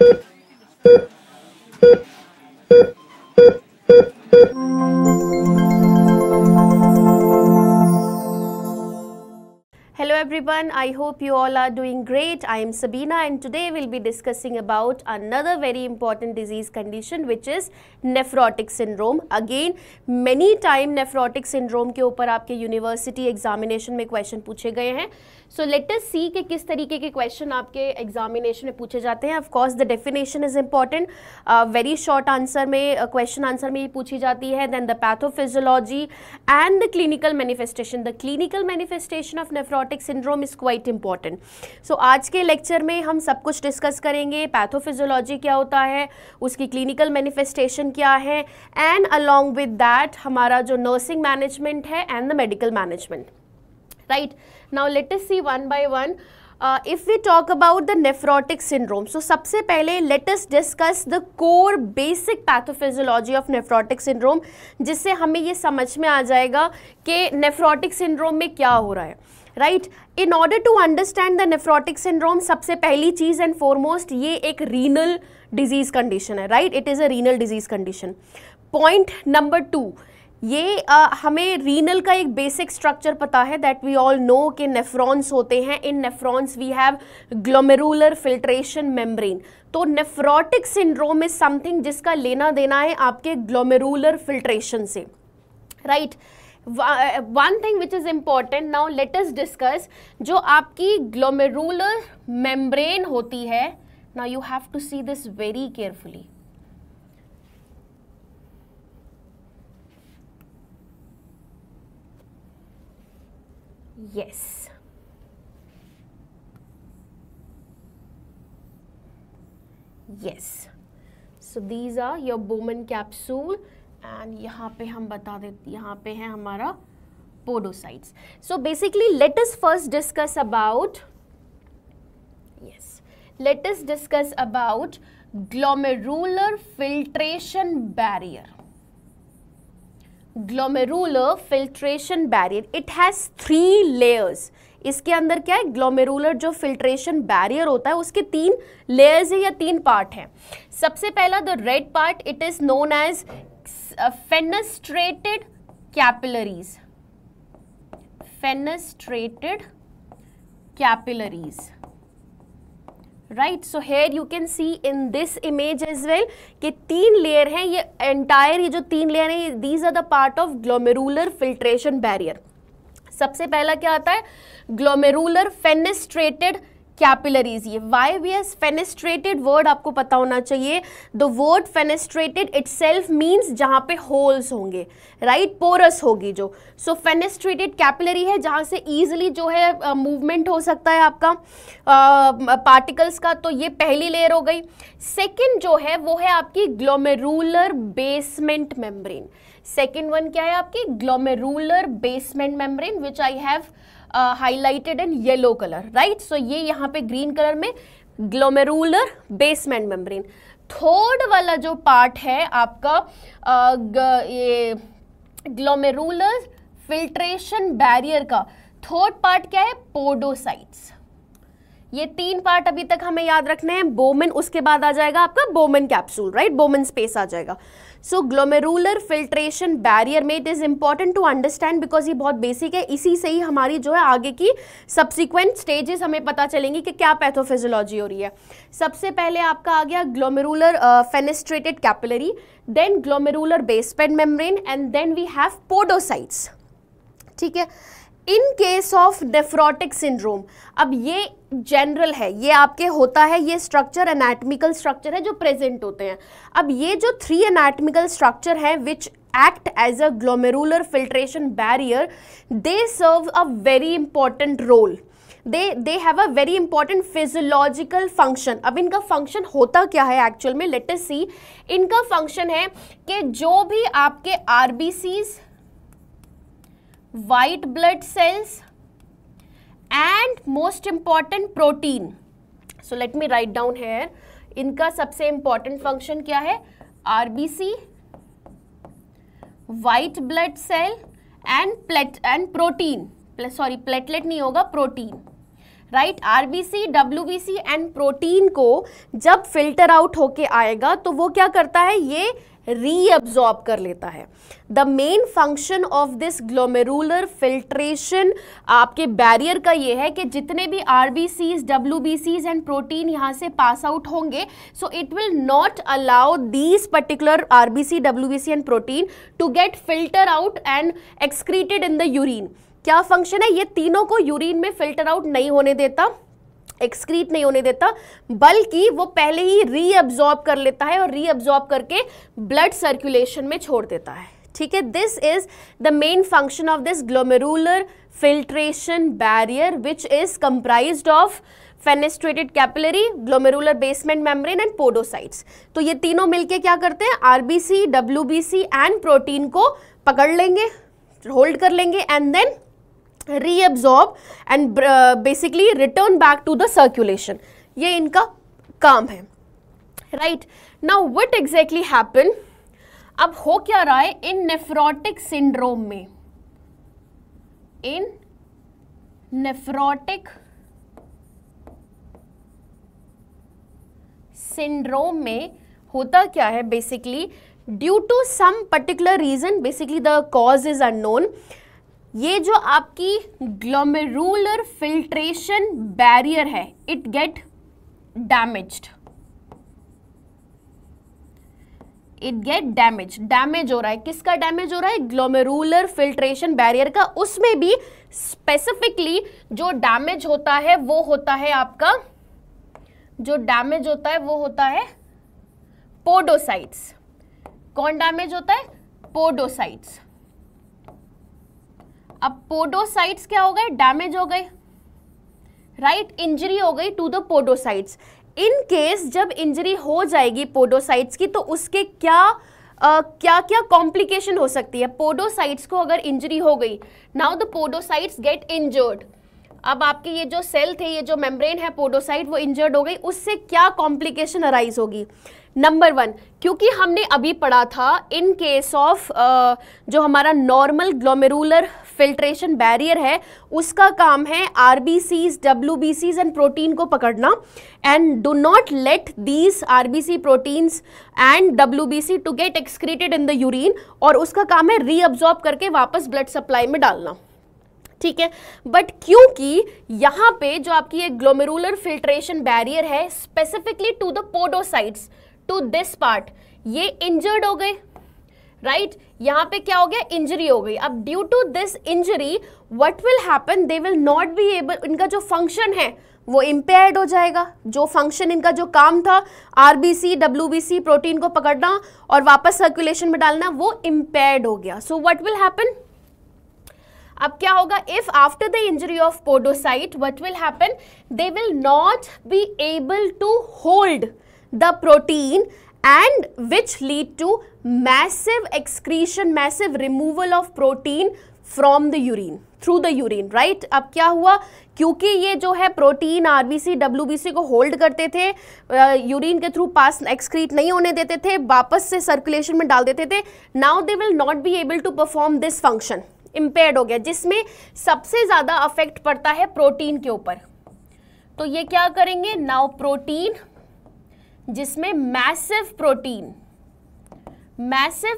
Hello everyone, I hope you all are doing great. I am Sabina and today we'll be discussing about another very important disease condition which is nephrotic syndrome. Again, many time nephrotic syndrome के ऊपर आपके university examination में question पूछे गए हैं. So let us see कि किस तरीके के क्वेश्चन आपके एग्जामिनेशन में पूछे जाते हैं. Of course the definition is important. Very short answer में क्वेश्चन आंसर में ही पूछी जाती है. Then the pathophysiology and the clinical manifestation. The clinical manifestation of nephrotic syndrome is quite important. So आज के लेक्चर में हम सब कुछ डिस्कस करेंगे. पैथोफिजियोलॉजी क्या होता है, उसकी क्लिनिकल मैनिफेस्टेशन क्या है, एंड अलॉन्ग विद दैट हमारा जो नर्सिंग मैनेजमेंट है and the medical management. Right, now let us see one by one. If we talk about the nephrotic syndrome, so सबसे पहले let us discuss the core basic pathophysiology of nephrotic syndrome, जिससे हमें ये समझ में आ जाएगा कि nephrotic syndrome में क्या हो रहा है. Right, in order to understand the nephrotic syndrome, सबसे पहली चीज़ and foremost ये एक renal disease condition है. Right, it is a renal disease condition. Point number 2, ये हमें रीनल का एक बेसिक स्ट्रक्चर पता है दैट वी ऑल नो कि नेफ्रॉन्स होते हैं. In nephrons we have glomerular filtration membrane. तो नेफ्रोटिक सिंड्रोम इज समथिंग जिसका लेना देना है आपके ग्लोमेरुलर फिल्ट्रेशन से. Right, one thing which is important now let us discuss. जो आपकी ग्लोमेरुलर मेम्ब्रेन होती है, now you have to see this very carefully. Yes. Yes. So these are your Bowman capsule and यहाँ पे हम बता देते, यहाँ पे है हमारा podocytes. So basically let us first discuss about, yes, let us discuss about glomerular filtration barrier. Glomerular filtration barrier, it has 3 layers. इसके अंदर क्या है, ग्लोमेरुलर जो फिल्ट्रेशन बैरियर होता है उसके 3 लेयर्स है या 3 पार्ट हैं. सबसे पहला the red part, it is known as fenestrated capillaries. Fenestrated capillaries. Right, so here you can see in this image as well कि 3 लेयर हैं. ये एंटायर, ये जो 3 लेयर हैं, these are the part of glomerular filtration barrier. सबसे पहला क्या आता है, ग्लोमेरुलर फेनेस्ट्रेटेड कैपिलरीज. ये why we S fenestrated word आपको पता होना चाहिए. The word fenestrated itself means जहाँ पे होल्स होंगे. राइट, पोरस होगी जो. सो फेनेस्ट्रेटेड कैपिलरी है जहाँ से ईजिली जो है मूवमेंट हो सकता है आपका पार्टिकल्स का. तो ये पहली लेयर हो गई. सेकेंड जो है वो है आपकी glomerular basement membrane. Second one क्या है आपकी, glomerular basement membrane, which I have highlighted in yellow colour. Right, so ये यहाँ पे ग्रीन कलर में ग्लोमेरुलर बेसमेंट मेम्ब्रेन. थर्ड वाला जो पार्ट है आपका ये ग्लोमेरुलर फिल्ट्रेशन बैरियर का थर्ड पार्ट क्या है, पोडोसाइट्स. ये 3 पार्ट अभी तक हमें याद रखने हैं. बोमन, उसके बाद आ जाएगा आपका Bowman capsule. Right, Bowman space आ जाएगा. सो ग्लोमेरुलर फिल्ट्रेशन बैरियर में it is important to understand because ये बहुत बेसिक है. इसी से ही हमारी जो है आगे की सब्सिक्वेंट स्टेजेस हमें पता चलेंगी कि क्या पैथोफिजियोलॉजी हो रही है. सबसे पहले आपका आ गया glomerular fenestrated capillary, then glomerular basement membrane and then we have podocytes. ठीक है. In case of nephrotic syndrome, अब ये जनरल है, ये आपके होता है, ये स्ट्रक्चर एनाटॉमिकल स्ट्रक्चर है जो प्रेजेंट होते हैं. अब ये जो 3 एनाटॉमिकल स्ट्रक्चर है which act as a glomerular filtration barrier, they serve a very important role. they have a very important physiological function. अब इनका फंक्शन होता क्या है एक्चुअल में, लेट अस सी. इनका फंक्शन है कि जो भी आपके RBCs, white blood cells and most important protein, so let me write down here, इनका सबसे important function क्या है, RBC, white blood cell and protein, sorry platelet नहीं होगा, protein. Right. RBC, WBC and protein को जब फिल्टर आउट होके आएगा तो वो क्या करता है, ये रीअब्जॉर्ब कर लेता है। The main function of this glomerular filtration आपके बैरियर का ये है कि जितने भी आरबीसीज, डब्ल्यूबीसीज एंड प्रोटीन यहाँ से पास आउट होंगे, so it will not allow these particular RBC, WBC and protein to get filter out and excreted in the urine. क्या फंक्शन है, ये तीनों को यूरिन में फिल्टर आउट नहीं होने देता, एक्सक्रीट नहीं होने देता, बल्कि वो पहले ही रीअब्जॉर्ब कर लेता है और रीअब्जॉर्ब करके ब्लड सर्कुलेशन में छोड़ देता है। ठीक है, this is the main function of this glomerular filtration barrier which is comprised of fenestrated capillary, glomerular basement membrane and podocytes. तो ये तीनों मिलके क्या करते हैं, आरबीसी, डब्ल्यूबीसी एंड प्रोटीन को पकड़ लेंगे, होल्ड कर लेंगे and then reabsorb and basically return back to the circulation. ये इनका काम है, right? Now what exactly happen? अब हो क्या रहा है इन नेफ्रोटिक सिंड्रोम में, इन नेफ्रोटिक सिंड्रोम में होता क्या है, basically due to some particular reason, basically the cause is unknown, ये जो आपकी ग्लोमेरुलर फिल्ट्रेशन बैरियर है it get damaged, it get damage हो रहा है। किसका डैमेज हो रहा है, ग्लोमेरुलर फिल्ट्रेशन बैरियर का। उसमें भी स्पेसिफिकली जो डैमेज होता है वो होता है आपका, जो डैमेज होता है वो होता है पोडोसाइट्स। कौन डैमेज होता है, पोडोसाइट्स। अब पोडोसाइट्स क्या हो गए, डैमेज हो गए, राइट, इंजरी हो गई to the podocytes. In case जब इंजरी हो जाएगी पोडोसाइट्स की तो उसके क्या क्या कॉम्प्लिकेशन हो सकती है। पोडोसाइट्स को अगर इंजरी हो गई, now the podocytes get injured, अब आपके ये जो सेल थे, ये जो मेम्ब्रेन है पोडोसाइट, वो इंजर्ड हो गई, उससे क्या कॉम्प्लिकेशन अराइज होगी। नंबर 1, क्योंकि हमने अभी पढ़ा था इन केस ऑफ जो हमारा नॉर्मल ग्लोमेरुलर फिल्ट्रेशन बैरियर है उसका काम है आरबीसीज, डब्ल्यूबीसीज एंड प्रोटीन को पकड़ना, and do not let these RBC, proteins and WBC to get excreted in the urine, और उसका काम है रीअब्जॉर्ब करके वापस ब्लड सप्लाई में डालना। ठीक है, बट क्योंकि यहाँ पे जो आपकी ये ग्लोमेरुलर फिल्ट्रेशन बैरियर है specifically to the podocytes, to this part, ये इंजर्ड हो गए, राइट, यहाँ पे क्या हो गया, इंजरी हो गई। अब due to this injury what will happen, they will not be able, इनका जो फंक्शन है वो इम्पेयर्ड हो जाएगा। जो फंक्शन इनका जो काम था आरबीसी, डब्ल्यूबीसी, प्रोटीन को पकड़ना और वापस सर्कुलेशन में डालना, वो इम्पेयर्ड हो गया। सो व्हाट विल हैपन, अब क्या होगा, if after the injury of podocyte what will happen, they will not be able to hold the protein and which lead to massive excretion, massive removal of protein from the urine, through the urine, right? अब क्या हुआ, क्योंकि ये जो है protein RBC, WBC को hold करते थे, यूरिन के थ्रू पास एक्सक्रीट नहीं होने देते थे, वापस से सर्कुलेशन में डाल देते थे, now they will not be able to perform this function, impaired हो गया, जिसमें सबसे ज़्यादा अफेक्ट पड़ता है प्रोटीन के ऊपर। तो ये क्या करेंगे, नाउ प्रोटीन, जिसमें मैसिव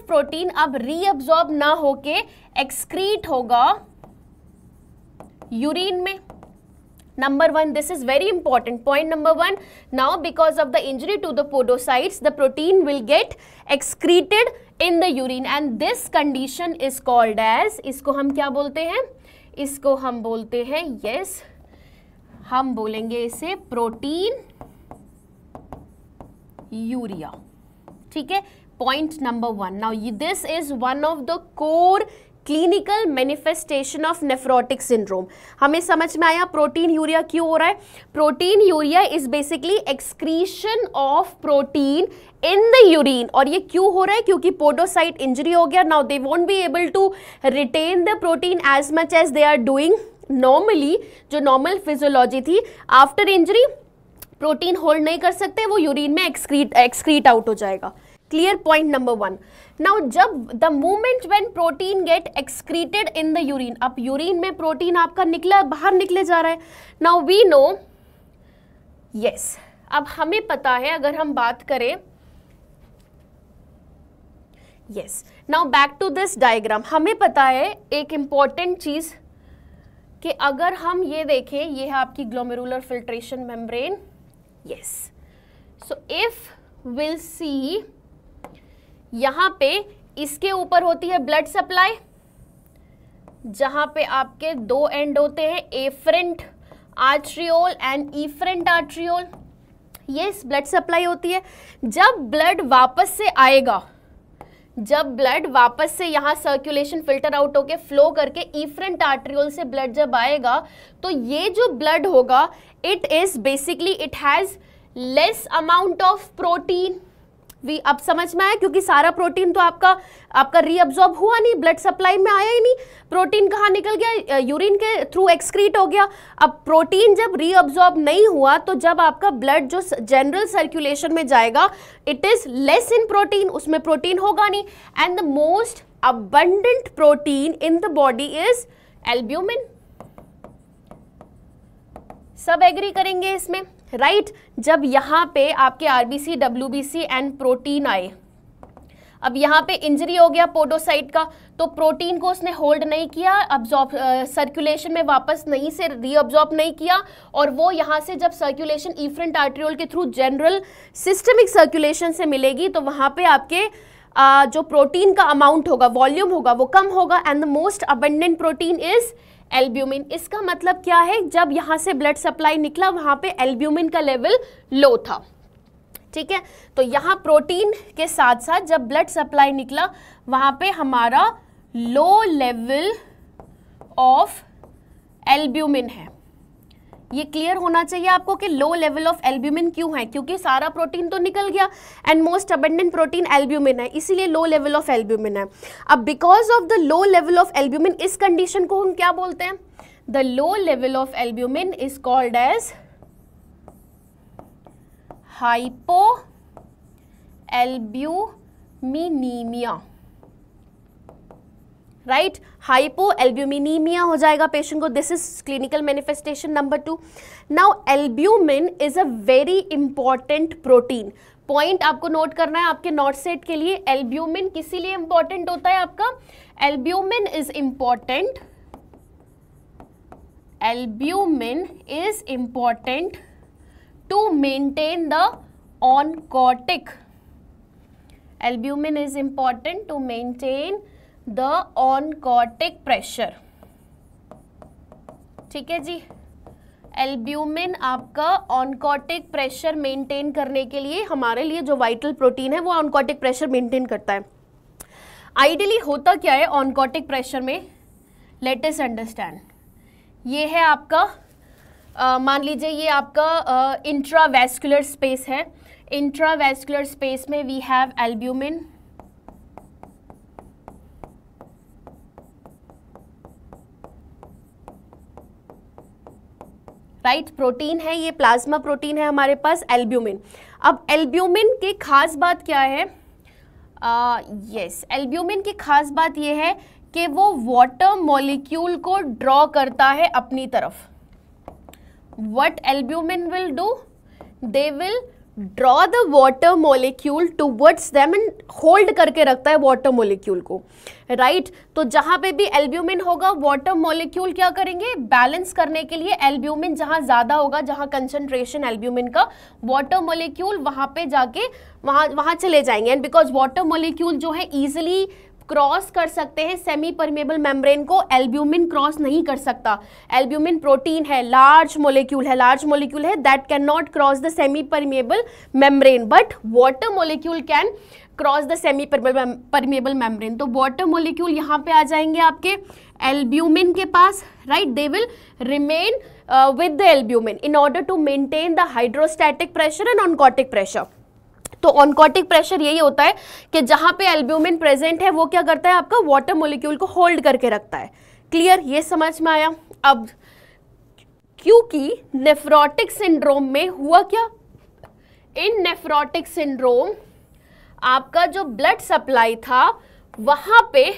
प्रोटीन अब रीअब्जॉर्ब ना होके एक्सक्रीट होगा यूरिन में। Number 1, this is very important. Point number 1, now because of the injury to the podocytes, the protein will get excreted in the urine and this condition is called as, इसको हम क्या बोलते हैं, इसको हम बोलते हैं, yes, हम बोलेंगे इसे प्रोटीन यूरिया। ठीक है, point number 1, now this is one of the core clinical manifestation of nephrotic syndrome. हमें समझ में आया प्रोटीन यूरिया क्यों हो रहा है। Protein urea is basically excretion of protein in the urine, और ये क्यों हो रहा है, क्योंकि पोडोसाइट इंजरी हो गया, now they won't be able to retain the protein as much as they are doing normally. जो नॉर्मल फिजियोलॉजी थी, आफ्टर इंजरी प्रोटीन होल्ड नहीं कर सकते, वो यूरिन में एक्सक्रीट आउट हो जाएगा। Clear, point number 1. नाउ जब the moment when protein get excreted in the urine, अब यूरिन में प्रोटीन आपका निकला बाहर निकले जा रहा है. नाउ वी नो, यस, अब हमें पता है, अगर हम बात करें, yes, now back to this diagram, हमें पता है एक इंपॉर्टेंट चीज कि अगर हम ये देखें, ये है आपकी glomerular filtration membrane. Yes, so if will see, यहां पे इसके ऊपर होती है ब्लड सप्लाई, जहां पे आपके 2 एंड होते हैं, afferent arteriole and efferent arteriole. Yes, blood supply होती है. जब ब्लड वापस से आएगा, जब ब्लड वापस से यहाँ सर्कुलेशन फिल्टर आउट होके फ्लो करके इफरेंट आर्ट्रियोल से ब्लड जब आएगा, तो ये जो ब्लड होगा, it is basically, it has less amount of protein. अब समझ में आया, क्योंकि सारा प्रोटीन तो आपका रीअब्जॉर्ब हुआ नहीं, ब्लड सप्लाई में आया ही नहीं. प्रोटीन कहाँ निकल गया? यूरिन के थ्रू एक्सक्रीट हो गया. अब प्रोटीन जब रीअब्जॉर्ब नहीं हुआ, तो जब आपका ब्लड जो जनरल सर्कुलेशन में जाएगा, it is less in protein, उसमें प्रोटीन होगा नहीं. And the most abundant protein in the body is albumin. सब एग्री करेंगे इसमें, राइट? जब यहाँ पे आपके आरबीसी, डब्ल्यूबीसी एंड प्रोटीन आए, अब यहाँ पे इंजरी हो गया पोडोसाइट का, तो प्रोटीन को उसने होल्ड नहीं किया, सर्कुलेशन में वापस नहीं से रीअब्जॉर्ब नहीं किया, और वो यहाँ से जब सर्कुलेशन इफरेंट आर्ट्रियोल के थ्रू जनरल सिस्टमिक सर्कुलेशन से मिलेगी, तो वहाँ पे आपके जो प्रोटीन का अमाउंट होगा, वॉल्यूम होगा, वो कम होगा. And the most abundant protein is albumin. इसका मतलब क्या है? जब यहाँ से ब्लड सप्लाई निकला, वहाँ पे एल्ब्यूमिन का लेवल लो था. ठीक है, तो यहाँ प्रोटीन के साथ साथ जब ब्लड सप्लाई निकला, वहाँ पे हमारा लो लेवल ऑफ एल्ब्यूमिन है. ये क्लियर होना चाहिए आपको कि लो लेवल ऑफ एल्ब्यूमिन क्यों है, क्योंकि सारा प्रोटीन तो निकल गया and most abundant protein albumin है, इसीलिए लो लेवल ऑफ एल्ब्यूमिन है. अब because of the low level of albumin, इस कंडीशन को हम क्या बोलते हैं? The low level of albumin is called as hypoalbuminaemia. Right, hypoalbuminaemia हो जाएगा पेशेंट को. This is clinical manifestation number 2. Now albumin is a very important protein. Point आपको नोट करना है आपके नोट सेट के लिए. एल्ब्यूमिन किसी लिए इंपॉर्टेंट होता है आपका? Albumin is important, albumin is important to maintain the oncotic. Albumin is important to maintain the oncotic pressure. ठीक है जी, एल्ब्यूमिन आपका ऑनकोटिक प्रेशर मेंटेन करने के लिए, हमारे लिए जो वाइटल प्रोटीन है, वो ऑनकोटिक प्रेशर मेंटेन करता है. आइडियली होता क्या है ऑनकोटिक प्रेशर में? Let us understand. ये है आपका, मान लीजिए ये आपका इंट्रावैस्कुलर स्पेस है. इंट्रावैस्कुलर स्पेस में we have albumin, right, protein है ये, प्लाज्मा प्रोटीन है हमारे पास एल्ब्यूमिन. अब एल्ब्यूमिन की खास बात क्या है? यस, एल्ब्यूमिन की खास बात ये है कि वो वाटर मॉलिक्यूल को ड्रॉ करता है अपनी तरफ. What albumin will do? They will draw the water molecule towards them and hold करके रखता है वाटर मॉलिक्यूल को, राइट. तो जहाँ पे भी एल्ब्यूमिन होगा, वाटर मॉलिक्यूल क्या करेंगे? बैलेंस करने के लिए एल्ब्यूमिन जहाँ ज़्यादा होगा, जहाँ कंसंट्रेशन एल्ब्यूमिन का, वाटर मॉलिक्यूल वहाँ पे जाके वहाँ चले जाएंगे. एंड बिकॉज वाटर मॉलिक्यूल जो है ईजिली क्रॉस कर सकते हैं सेमी परमेबल मेम्ब्रेन को, एल्ब्यूमिन क्रॉस नहीं कर सकता. एल्ब्यूमिन प्रोटीन है, लार्ज मॉलिक्यूल है that can not cross the semipermeable membrane, but water molecule can cross the semipermeable membrane. तो वाटर मॉलिक्यूल यहाँ पे आ जाएंगे आपके एल्ब्यूमिन के पास, right. They will remain with the albumin in order to maintain the hydrostatic pressure and oncotic pressure. तो oncotic pressure यही होता है कि जहां पे एल्ब्यूमिन प्रेजेंट है, वो क्या करता है? आपका वाटर मॉलिक्यूल को होल्ड करके रखता है. क्लियर, ये समझ में आया? अब क्योंकि नेफ्रोटिक सिंड्रोम में हुआ क्या? इन नेफ्रोटिक सिंड्रोम आपका जो ब्लड सप्लाई था वहां पे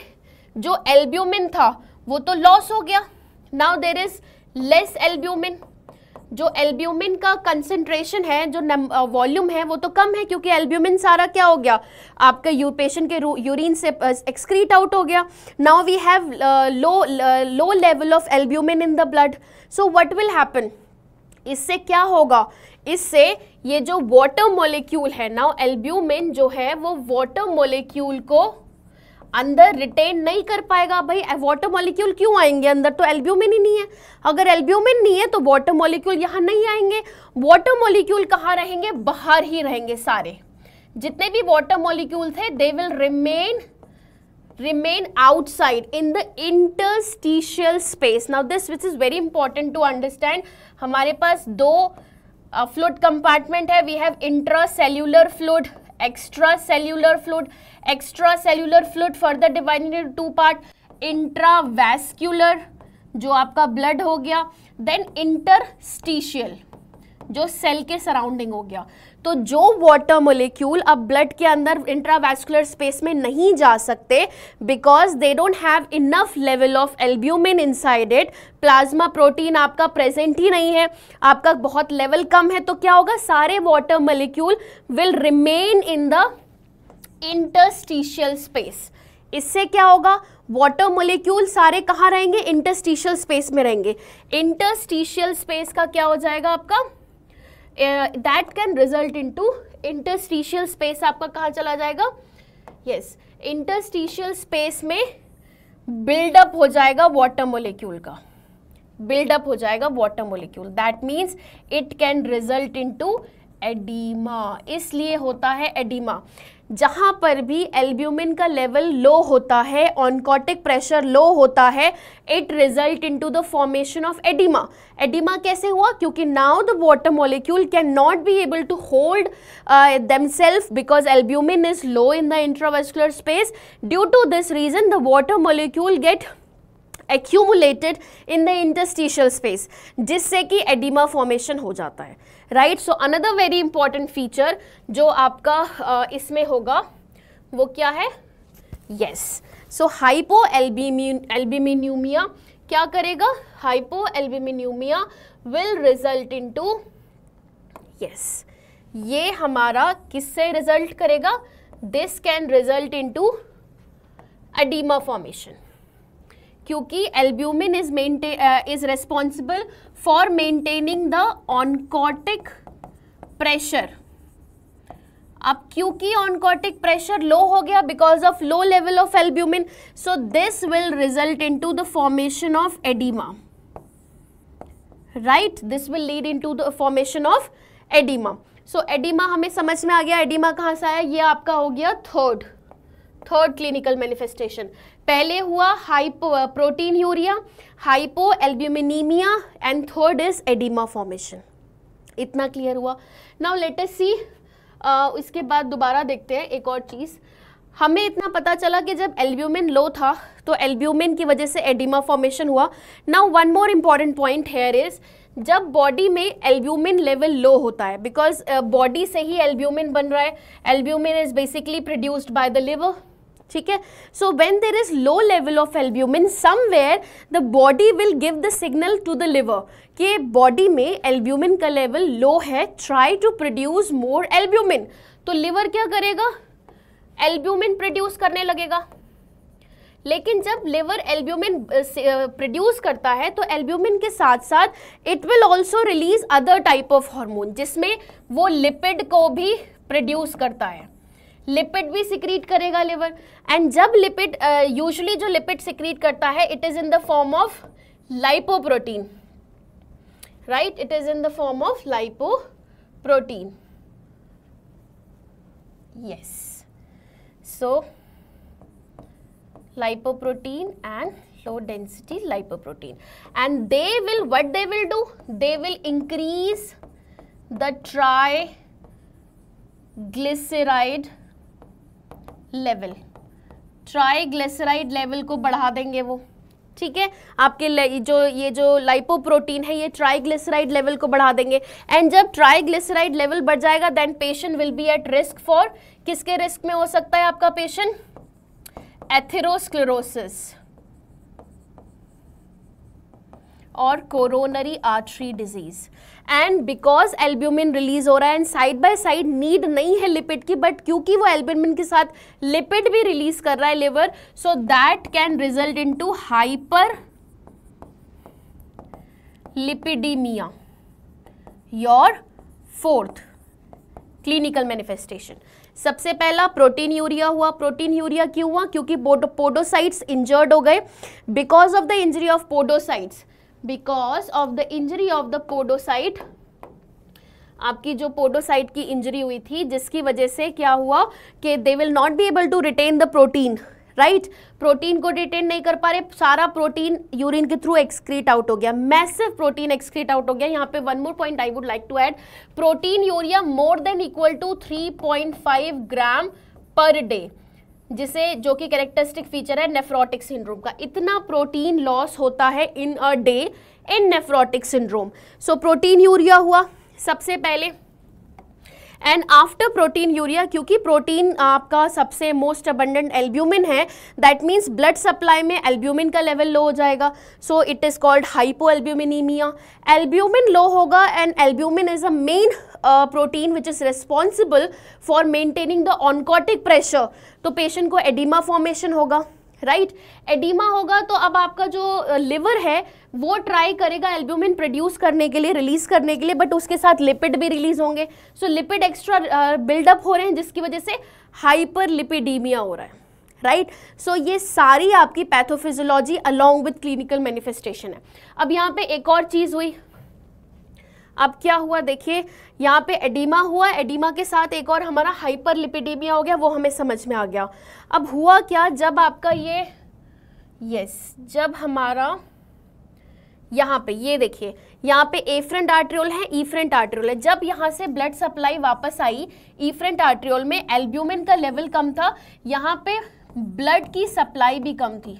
जो एल्ब्यूमिन था वो तो लॉस हो गया, now there is less albumin. जो एल्ब्यूमिन का कंसेंट्रेशन है, जो वॉल्यूम है वो तो कम है, क्योंकि एल्ब्यूमिन सारा क्या हो गया आपके पेशेंट के यूरिन से एक्सक्रीट आउट हो गया। Now we have low level of albumin in the blood. So what will happen, इससे क्या होगा, इससे ये जो वाटर मॉलिक्यूल है, नाउ एल्ब्यूमिन जो है वो वाटर मॉलिक्यूल को अंदर रिटेन नहीं कर पाएगा। भाई वाटर मॉलिक्यूल क्यों आएंगे अंदर, तो एल्ब्यूमिन ही नहीं है। अगर एल्ब्यूमिन नहीं है तो वाटर मॉलिक्यूल यहाँ नहीं आएंगे। वाटर मॉलिक्यूल कहाँ रहेंगे, बाहर ही रहेंगे। सारे जितने भी वाटर मॉलिक्यूल थे they will remain outside in the interstitial space. Now this which is very important to understand, हमारे पास दो fluid compartment है, we have intracellular fluid, extracellular fluid. Extracellular fluid further divided into two part, intravascular जो आपका blood हो गया, then interstitial जो cell के surrounding हो गया। तो जो वाटर मोलिक्यूल अब ब्लड के अंदर इंट्रावैस्कुलर स्पेस में नहीं जा सकते because they don't have enough level of albumin inside it, plasma protein आपका प्रेजेंट ही नहीं है, आपका बहुत लेवल कम है, तो क्या होगा, सारे water molecule will remain in the interstitial space. इससे क्या होगा, वाटर मोलिक्यूल सारे कहाँ रहेंगे, इंटरस्टिशियल स्पेस में रहेंगे। इंटरस्टिशियल स्पेस का क्या हो जाएगा आपका, that can result into interstitial space आपका कहाँ चला जाएगा, यस इंटरस्टिशियल स्पेस में बिल्डअप हो जाएगा वाटर मोलिक्यूल का, बिल्डअप हो जाएगा water molecule, that means it can result into edema. इसलिए होता है एडीमा। जहां पर भी एल्ब्यूमिन का लेवल लो होता है, ऑनकोटिक प्रेशर लो होता है, it result into the formation of edema. Edema कैसे हुआ, क्योंकि now the water molecule can not be able to hold themselves because albumin is low in the intravascular space. Due to this reason the water molecule get accumulated in the interstitial space, जिससे कि oedema formation हो जाता है, right. So another very important feature जो आपका इसमें होगा वो क्या है, यस, सो हाइपो एल्ब्यूमिनियूमिया क्या करेगा, hypoalbuminaemia will result into, yes, ये हमारा किससे रिजल्ट करेगा, this can result into oedema formation, क्योंकि albumin is responsible for maintaining the oncotic pressure. अब क्योंकि ऑनकोटिक प्रेशर लो हो गया because of low level of albumin, so this will result into the formation of oedema, right, this will lead into the formation of oedema. So oedema हमें समझ में आ गया, oedema कहाँ से आया, ये आपका हो गया थर्ड क्लिनिकल मैनिफेस्टेशन। पहले हुआ hypo proteinuria, hypoalbuminaemia and third is oedema formation. इतना क्लियर हुआ। नाउ लेट अस सी, इसके बाद दोबारा देखते हैं एक और चीज़। हमें इतना पता चला कि जब एल्ब्यूमिन लो था तो एल्ब्यूमिन की वजह से एडिमा फॉर्मेशन हुआ। Now one more important point here is, जब बॉडी में एल्ब्यूमिन लेवल लो होता है, बिकॉज बॉडी से ही एल्ब्यूमिन बन रहा है, albumin is basically produced by the liver, ठीक है। So when there is low level of albumin somewhere the body will give the signal to the liver कि body में एल्ब्यूमिन का लेवल लो है, try to produce more albumin. तो liver क्या करेगा, albumin produce करने लगेगा। लेकिन जब लिवर एल्ब्यूमिन प्रोड्यूस करता है तो एल्ब्यूमिन के साथ साथ it will also release other type of hormone, जिसमें वो लिपिड को भी प्रोड्यूस करता है, लिपिड भी सिक्रीट करेगा लिवर। एंड जब लिपिड यूजुअली जो लिपिड सिक्रीट करता है it is in the form of lipoprotein, right, it is in the form of lipoprotein, yes. So lipoprotein and low density lipoprotein, and they will, what they will do, they will increase the triglyceride level, triglyceride level को बढ़ा देंगे वो, ठीक है, आपके ये जो lipoprotein है ये ट्राइग्लिसराइड लेवल को बढ़ा देंगे, एंड जब ट्राइग्लिसराइड लेवल बढ़ जाएगा then patient will be at risk for, किसके रिस्क में हो सकता है आपका पेशेंट? एथेरोस्क्लेरोसिस और coronary artery disease. And because albumin release हो रहा है and side by side need नहीं है लिपिड की, बट क्योंकि वो एल्ब्यूमिन के साथ लिपिड भी रिलीज कर रहा है liver, so that can result into hyper lipidaemia. Your fourth clinical manifestation, सबसे पहला प्रोटीन यूरिया हुआ। प्रोटीन यूरिया क्यों हुआ? क्योंकि पोडोसाइट्स इंजर्ड हो गए। Because of the injury of podocytes, because of the injury of the podocyte, आपकी जो पोडोसाइट की इंजरी हुई थी जिसकी वजह से क्या हुआ कि they will not be able to retain the protein, right? Protein को रिटेन नहीं कर पा रहे, सारा प्रोटीन यूरिन के थ्रू एक्सक्रीट आउट हो गया, मैसिव प्रोटीन एक्सक्रीट आउट हो गया। यहाँ पे one more point I would like to add, proteinuria more than equal to 3.5 gram per day, जिसे जो कि कैरेक्टरिस्टिक फीचर है नेफ्रोटिक सिंड्रोम का। इतना प्रोटीन लॉस होता है in a day in nephrotic syndrome. So proteinuria हुआ सबसे पहले, एंड आफ्टर प्रोटीन यूरिया, क्योंकि प्रोटीन आपका सबसे मोस्ट अबंडेंट एल्ब्यूमिन है, दैट मीन्स ब्लड सप्लाई में एल्ब्यूमिन का लेवल लो हो जाएगा, so it is called hypoalbuminaemia. Albumin low होगा and albumin is a main protein which is responsible for maintaining the oncotic pressure, तो patient को oedema formation होगा, right? Oedema होगा तो अब आपका जो लिवर है वो ट्राई करेगा एल्ब्यूमिन प्रोड्यूस करने के लिए, रिलीज करने के लिए, बट उसके साथ लिपिड भी रिलीज होंगे, सो लिपिड एक्स्ट्रा बिल्डअप हो रहे हैं जिसकी वजह से हाइपर लिपिडीमिया हो रहा है, राइट? सो ये सारी आपकी pathophysiology along with clinical manifestation है। अब यहाँ पे एक और चीज़ हुई, अब क्या हुआ देखिए, यहाँ पे एडिमा हुआ, एडिमा के साथ एक और हमारा हाइपर लिपिडीमिया हो गया, वो हमें समझ में आ गया। अब हुआ क्या, जब आपका ये जब हमारा यहाँ पे ये देखिए, यहाँ पे एफरेंट आर्ट्रियोल है, इफरेंट आर्ट्रियोल है, जब यहाँ से ब्लड सप्लाई वापस आई इफरेंट आर्ट्रियोल में, एल्ब्यूमिन का लेवल कम था, यहाँ पे ब्लड की सप्लाई भी कम थी,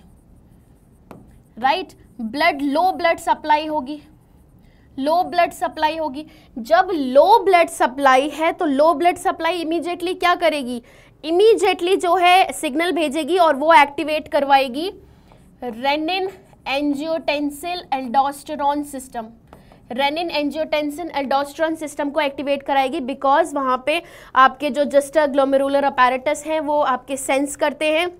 राइट? लो ब्लड सप्लाई होगी, लो ब्लड सप्लाई होगी। जब लो ब्लड सप्लाई है तो लो ब्लड सप्लाई इमीडिएटली क्या करेगी, इमीडिएटली जो है सिग्नल भेजेगी और वो एक्टिवेट करवाएगी rennin angiotensin aldosterone system, rennin angiotensin aldosterone system को एक्टिवेट कराएगी, बिकॉज वहाँ पे आपके जो जस्टर ग्लोमेरुलर अपैरेटस हैं वो आपके सेंस करते हैं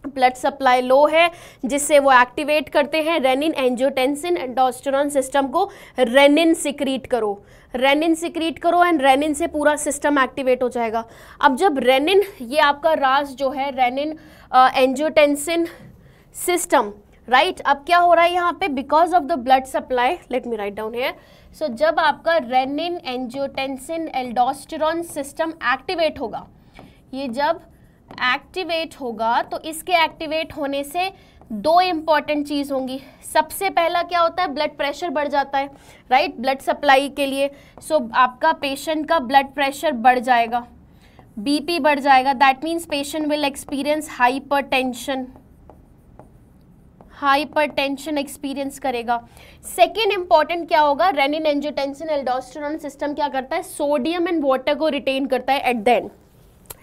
ब्लड सप्लाई लो है, जिससे वो एक्टिवेट करते हैं रेनिन एंजियोटेंसिन एल्डोस्टेरोन सिस्टम को, रेनिन सिक्रीट करो, रेनिन सिक्रीट करो एंड रेनिन से पूरा सिस्टम एक्टिवेट हो जाएगा। अब जब रेनिन, ये आपका राज जो है रेनिन एंजियोटेंसिन सिस्टम, राइट? अब क्या हो रहा है यहाँ पे, because of the blood supply, let me write down here, so जब आपका renin angiotensin aldosterone system activate होगा, ये जब एक्टिवेट होगा तो इसके एक्टिवेट होने से दो इम्पॉर्टेंट चीज़ होंगी। सबसे पहला क्या होता है, ब्लड प्रेशर बढ़ जाता है, राइट? ब्लड सप्लाई के लिए, सो आपका पेशेंट का ब्लड प्रेशर बढ़ जाएगा, बीपी बढ़ जाएगा, that means patient will experience hypertension experience करेगा। सेकेंड इंपॉर्टेंट क्या होगा, रेनिन एंजियोटेंसिन एल्डोस्टेरोन सिस्टम क्या करता है, सोडियम एंड वाटर को रिटेन करता है एट द एंड,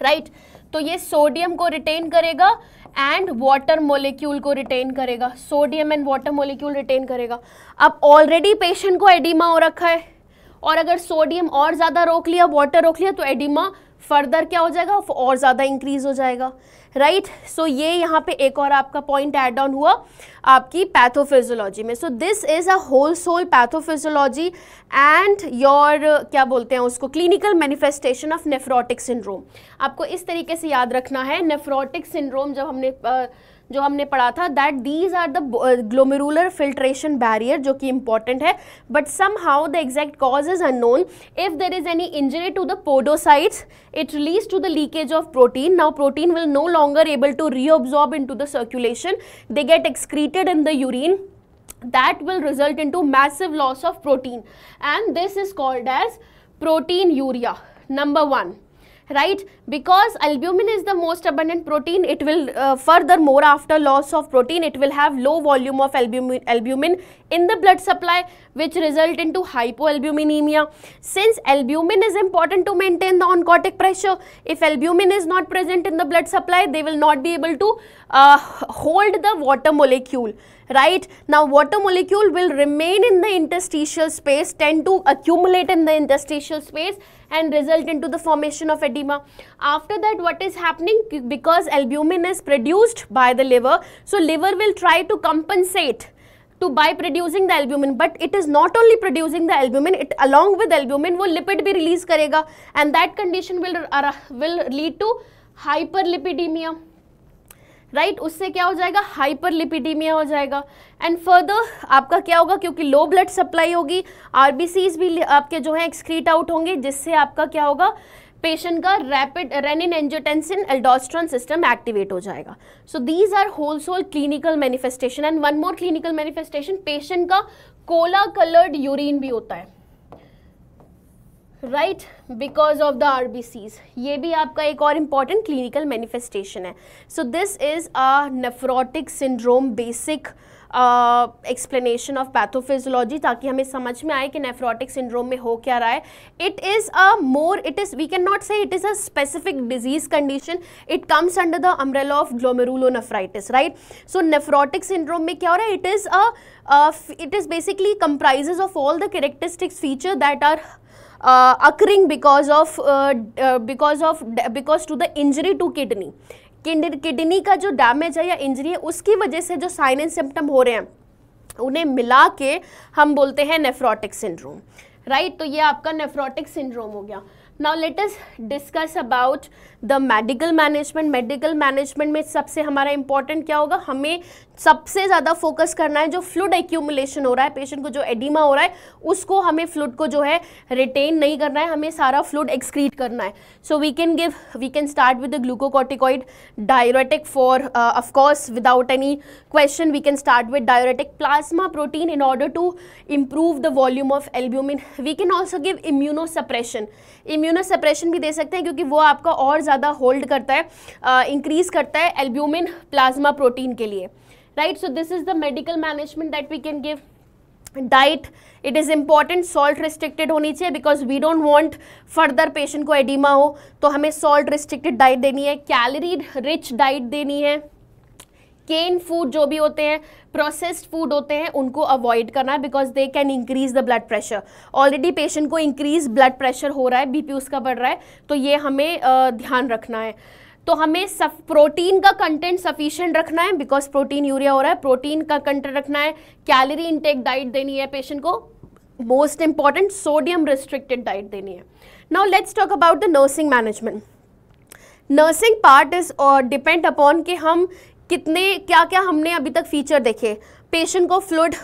राइट? तो ये सोडियम को रिटेन करेगा एंड वाटर मॉलिक्यूल को रिटेन करेगा, sodium and water molecule retain करेगा। अब ऑलरेडी पेशेंट को एडिमा हो रखा है और अगर सोडियम और ज़्यादा रोक लिया, वाटर रोक लिया, तो एडिमा फर्दर क्या हो जाएगा, और ज़्यादा इंक्रीज हो जाएगा, राइट? सो ये यहाँ पे एक और आपका पॉइंट ऐड ऑन हुआ आपकी पैथोफिजियोलॉजी में। So this is a whole sole pathophysiology and your क्या बोलते हैं उसको, clinical manifestation of nephrotic syndrome. आपको इस तरीके से याद रखना है, नेफ्रोटिक सिंड्रोम जो हमने पढ़ा था, that these are the glomerular filtration barrier, जो कि इंपॉर्टेंट है, but somehow the exact cause is unknown. If there is any injury to the podocytes, it leads to the leakage of protein. Now protein will no longer able to reabsorb into the circulation, they get excreted in the urine, that will result into massive loss of protein, and this is called as protein uria, number one. right? Because albumin is the most abundant protein, it will furthermore, after loss of protein, it will have low volume of albumin in the blood supply, which result into hypoalbuminemia. Since albumin is important to maintain the oncotic pressure, if albumin is not present in the blood supply, they will not be able to hold the water molecule, right? Now water molecule will remain in the interstitial space, tend to accumulate in the interstitial space and result into the formation of edema. After that, what is happening, because albumin is produced by the liver, so liver will try to compensate by producing the albumin, but it is not only producing the albumin, it along with albumin वो lipid भी release करेगा, and that condition will lead to hyperlipidemia, right उससे क्या हो जाएगा, hyperlipidaemia हो जाएगा. And further आपका क्या होगा, क्योंकि लो ब्लड सप्लाई होगी, आरबीसीज भी आपके जो है एक्सक्रीट आउट होंगे, जिससे आपका क्या होगा, पेशेंट का rapid renin angiotensin aldosterone system activate हो जाएगा. So these are whole clinical manifestation. And one more clinical manifestation, patient का कोला कलर्ड यूरिन भी होता है, right, because of the RBCs. ये भी आपका एक और इम्पॉर्टेंट क्लिनिकल मैनिफेस्टेशन है. So this is a nephrotic syndrome basic explanation of pathophysiology, ताकि हमें समझ में आए कि नेफ्रोटिक सिंड्रोम में हो क्या रहा है. It is we can not say it is a specific disease condition, it comes under the umbrella of glomerulonephritis, right. So nephrotic syndrome में क्या हो रहा है, it is basically comprises of all the characteristics feature that are occurring because to the injury to kidney. Kidney का जो damage है या injury है, उसकी वजह से जो साइन एंड सिम्टम हो रहे हैं, उन्हें मिला के हम बोलते हैं नेफ्रोटिक सिंड्रोम, राइट. तो ये आपका नेफ्रोटिक सिंड्रोम हो गया. Now let us discuss about the medical management. Medical management में सबसे हमारा इंपॉर्टेंट क्या होगा, हमें सबसे ज़्यादा फोकस करना है जो फ्लूइड एक्यूमुलेशन हो रहा है, पेशेंट को जो एडिमा हो रहा है, उसको हमें फ्लूइड को जो है रिटेन नहीं करना है, हमें सारा फ्लूइड एक्सक्रीट करना है. So we can start with the glucocorticoid diuretic for of course without any question we can start with diuretic. Plasma protein in order to improve the volume of albumin. We can also give immunosuppression. Immunosuppression भी दे सकते हैं, क्योंकि वो आपका और ज़्यादा hold करता है, इंक्रीज करता है एल्ब्यूमिन प्लाज्मा प्रोटीन के लिए, right. So this is the medical management that we can give. Diet, it is important, salt restricted होनी चाहिए, because we don't want further patient को edema हो, तो हमें salt restricted diet देनी है. calorie rich diet देनी है. केन फूड जो भी होते हैं, प्रोसेस्ड फूड होते हैं, उनको अवॉइड करना है, because they can increase the blood pressure. Already patient को इंक्रीज ब्लड प्रेशर हो रहा है, बीपी उसका बढ़ रहा है, तो ये हमें ध्यान रखना है. तो हमें प्रोटीन का कंटेंट सफिशिएंट रखना है, बिकॉज प्रोटीन यूरिया हो रहा है, प्रोटीन का कंटेंट रखना है. कैलोरी इनटेक डाइट देनी है पेशेंट को. Most important, sodium restricted diet देनी है. Now let's talk about the nursing management. Nursing part is depend upon कि हम कितने क्या क्या हमने अभी तक फीचर देखे. पेशेंट को फ्लूइड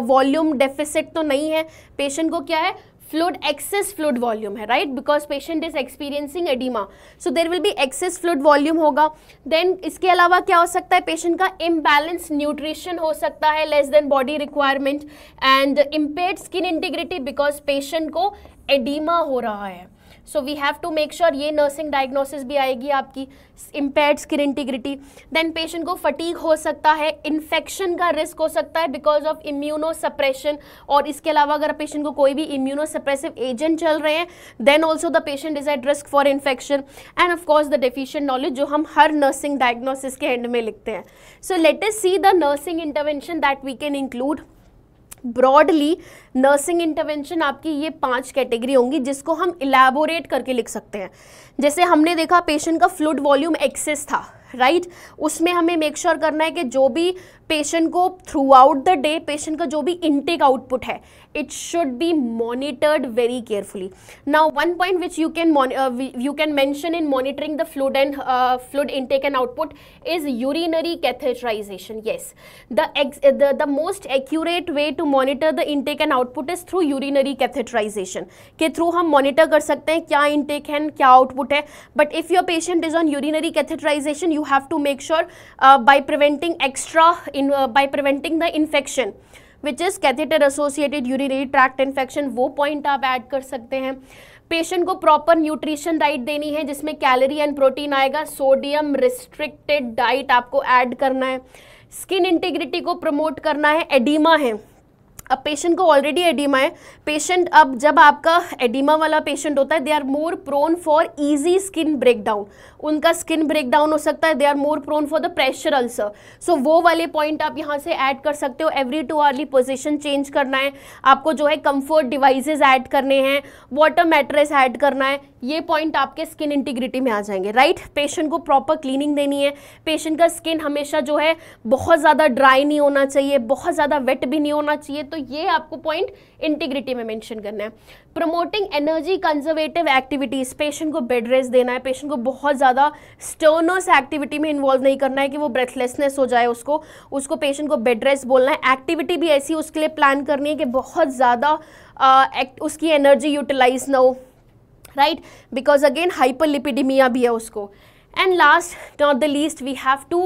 वॉल्यूम डेफिसिट तो नहीं है, पेशेंट को क्या है, फ्लूइड एक्सेस फ्लूइड वॉल्यूम है, right, because patient is experiencing edema, so there will be excess fluid volume होगा. देन इसके अलावा क्या हो सकता है, पेशेंट का इम्बैलेंस न्यूट्रिशन हो सकता है, less than body requirement, and impaired skin integrity, because patient को एडिमा हो रहा है. So we have to make sure, ये नर्सिंग डायग्नोसिस भी आएगी आपकी, impaired skin integrity. Then patient को फटीग हो सकता है, इन्फेक्शन का रिस्क हो सकता है बिकॉज ऑफ इम्यूनोसप्रेशन, और इसके अलावा अगर पेशेंट को कोई भी इम्यूनोसप्रेसिव एजेंट चल रहे हैं, then also the patient is at risk for infection. And of course the deficient knowledge, जो हम हर नर्सिंग डायग्नोसिस के एंड में लिखते हैं. So let us see the nursing intervention that we can include. Broadly nursing intervention आपकी ये 5 category होंगी, जिसको हम इलैबोरेट करके लिख सकते हैं. जैसे हमने देखा पेशेंट का फ्लूइड वॉल्यूम एक्सेस था, राइट, उसमें हमें मेक श्योर करना है कि जो भी पेशेंट को through out the day patient का जो भी इनटेक आउटपुट है, it should be monitored very carefully. Now one point which you can mention in monitoring the fluid and fluid intake and output is urinary catheterization. Yes, the most accurate way to monitor the intake and output is through urinary catheterization. के through हम monitor कर सकते हैं क्या intake है क्या output है. But if your patient is on urinary catheterization, you have to make sure by preventing the infection, which is catheter associated urinary tract infection, वो पॉइंट आप ऐड कर सकते हैं. पेशेंट को प्रॉपर न्यूट्रिशन डाइट देनी है जिसमें कैलोरी एंड प्रोटीन आएगा। सोडियम रिस्ट्रिक्टेड डाइट आपको ऐड करना है। स्किन इंटीग्रिटी को प्रमोट करना है। एडिमा है, अब पेशेंट को ऑलरेडी एडिमा है, पेशेंट अब जब आपका एडिमा वाला पेशेंट होता है they are more prone for easy skin breakdown, उनका स्किन ब्रेकडाउन हो सकता है, they are more prone for the pressure ulcer. So वो वाले पॉइंट आप यहाँ से ऐड कर सकते हो। एवरी 2 आवर्ली पोजीशन चेंज करना है आपको, जो है कंफर्ट डिवाइसेस ऐड करने हैं, वाटर मैट्रेस ऐड करना है, ये पॉइंट आपके स्किन इंटीग्रिटी में आ जाएंगे, राइट। पेशेंट को प्रॉपर क्लीनिंग देनी है। पेशेंट का स्किन हमेशा जो है बहुत ज़्यादा ड्राई नहीं होना चाहिए, बहुत ज़्यादा वेट भी नहीं होना चाहिए, तो ये आपको पॉइंट इंटीग्रिटी में मेंशन करना है। Promoting energy conservative activities, patient को बेड रेस्ट देना है, पेशेंट को बहुत ज़्यादा स्टर्नस एक्टिविटी में इन्वॉल्व नहीं करना है कि वो ब्रेथलेसनेस हो जाए, उसको पेशेंट को बेड रेस्ट बोलना है। एक्टिविटी भी ऐसी उसके लिए प्लान करनी है कि बहुत ज़्यादा उसकी एनर्जी यूटिलाइज ना हो, राइट, बिकॉज अगेन हाइपरलिपिडीमिया भी है उसको। And last not the least, we have to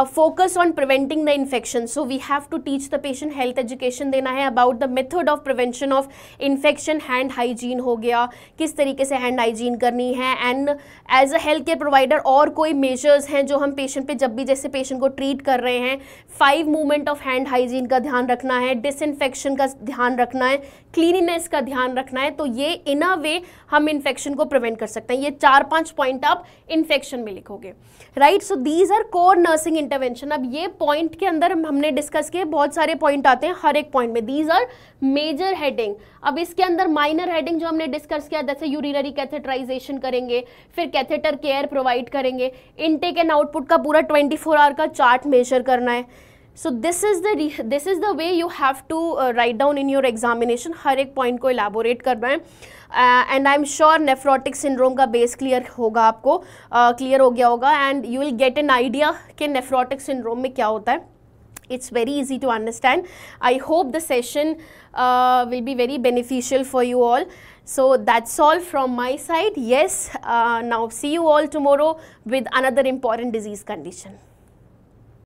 focus on preventing the infection. So we have to teach the patient health education देना है about the method of prevention of infection. hand hygiene हो गया, किस तरीके से hand hygiene करनी है, and as a health care provider और कोई measures हैं जो हम patient पे जब भी जैसे patient को treat कर रहे हैं, 5 movement of hand hygiene का ध्यान रखना है, disinfection का ध्यान रखना है, क्लीनिनेस का ध्यान रखना है, तो ये इन अ वे हम इन्फेक्शन को प्रिवेंट कर सकते हैं। ये 4-5 पॉइंट आप इन्फेक्शन में लिखोगे, right. So these are core nursing intervention. अब ये पॉइंट के अंदर हमने डिस्कस किए, बहुत सारे पॉइंट आते हैं हर एक पॉइंट में, दीज आर मेजर हेडिंग। अब इसके अंदर माइनर हेडिंग जो हमने डिस्कस किया, जैसे यूरिनरी कैथेटराइजेशन करेंगे, फिर कैथेटर केयर प्रोवाइड करेंगे, इनटेक एंड आउटपुट का पूरा 24 आवर का चार्ट मेजर करना है। So this is the way you have to write down in your examination, हर एक पॉइंट को elaborate करना है। And I am sure nephrotic syndrome का बेस क्लियर होगा, आपको क्लियर हो गया होगा, and you will get an idea कि नेफ्रोटिक सिंड्रोम में क्या होता है। It's very easy to understand. I hope the session will be very beneficial for you all. So that's all from my side. Yes, now see you all tomorrow with another important disease condition.